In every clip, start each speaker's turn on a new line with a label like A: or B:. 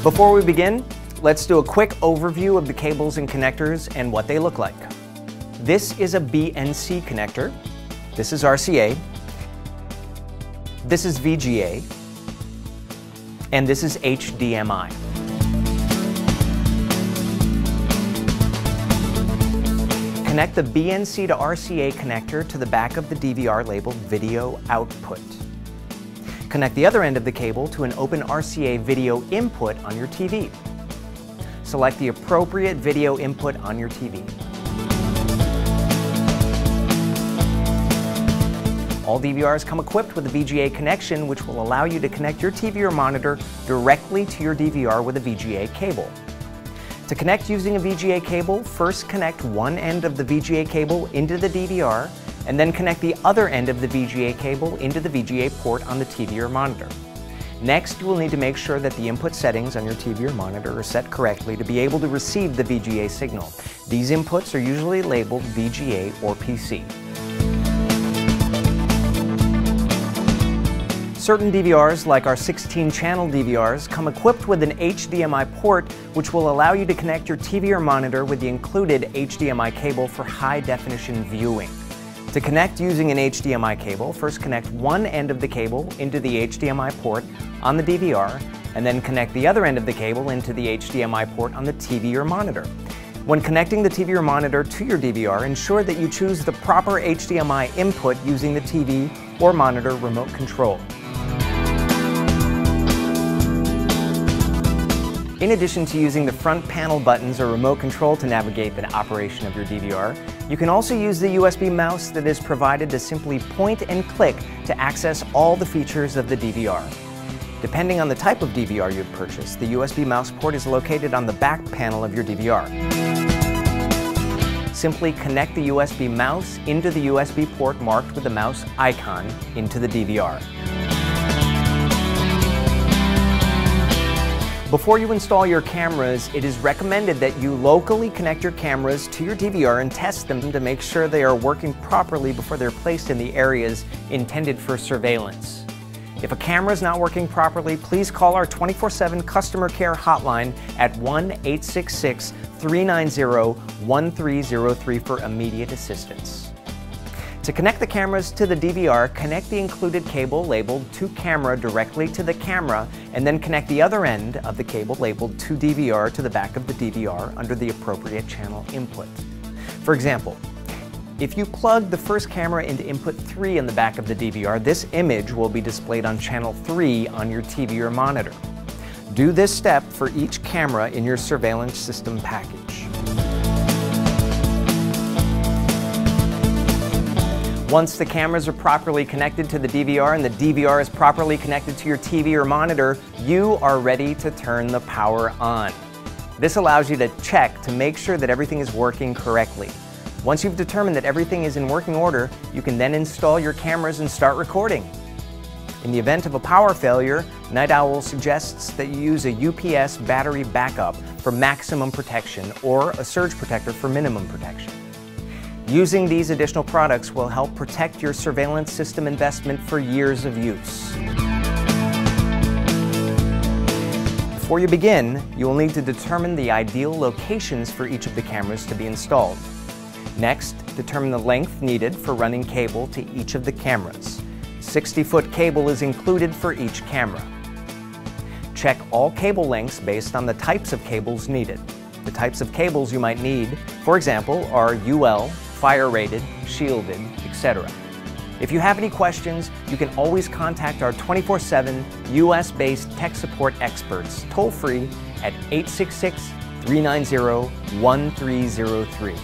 A: Before we begin, let's do a quick overview of the cables and connectors and what they look like. This is a BNC connector. This is RCA. This is VGA. And this is HDMI. Connect the BNC to RCA connector to the back of the DVR labeled Video Output. Connect the other end of the cable to an open RCA video input on your TV. Select the appropriate video input on your TV. All DVRs come equipped with a VGA connection, which will allow you to connect your TV or monitor directly to your DVR with a VGA cable. To connect using a VGA cable, first connect one end of the VGA cable into the DVR, and then connect the other end of the VGA cable into the VGA port on the TV or monitor. Next, you will need to make sure that the input settings on your TV or monitor are set correctly to be able to receive the VGA signal. These inputs are usually labeled VGA or PC. Certain DVRs, like our 16-channel DVRs, come equipped with an HDMI port, which will allow you to connect your TV or monitor with the included HDMI cable for high-definition viewing. To connect using an HDMI cable, first connect one end of the cable into the HDMI port on the DVR, and then connect the other end of the cable into the HDMI port on the TV or monitor. When connecting the TV or monitor to your DVR, ensure that you choose the proper HDMI input using the TV or monitor remote control. In addition to using the front panel buttons or remote control to navigate the operation of your DVR, you can also use the USB mouse that is provided to simply point and click to access all the features of the DVR. Depending on the type of DVR you've purchased, the USB mouse port is located on the back panel of your DVR. Simply connect the USB mouse into the USB port marked with the mouse icon into the DVR. Before you install your cameras, it is recommended that you locally connect your cameras to your DVR and test them to make sure they are working properly before they're placed in the areas intended for surveillance. If a camera is not working properly, please call our 24/7 customer care hotline at 1-866-390-1303 for immediate assistance. To connect the cameras to the DVR, connect the included cable labeled To Camera directly to the camera, and then connect the other end of the cable labeled To DVR to the back of the DVR under the appropriate channel input. For example, if you plug the first camera into input 3 in the back of the DVR, this image will be displayed on channel 3 on your TV or monitor. Do this step for each camera in your surveillance system package. Once the cameras are properly connected to the DVR and the DVR is properly connected to your TV or monitor, you are ready to turn the power on. This allows you to check to make sure that everything is working correctly. Once you've determined that everything is in working order, you can then install your cameras and start recording. In the event of a power failure, Night Owl suggests that you use a UPS battery backup for maximum protection or a surge protector for minimum protection. Using these additional products will help protect your surveillance system investment for years of use. Before you begin, you will need to determine the ideal locations for each of the cameras to be installed. Next, determine the length needed for running cable to each of the cameras. 60-foot cable is included for each camera. Check all cable lengths based on the types of cables needed. The types of cables you might need, for example, are UL, fire-rated, shielded, etc. If you have any questions, you can always contact our 24/7 US-based tech support experts toll-free at 866-390-1303.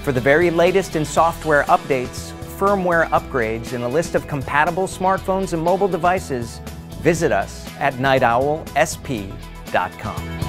A: For the very latest in software updates, firmware upgrades, and a list of compatible smartphones and mobile devices, visit us at nightowlsp.com.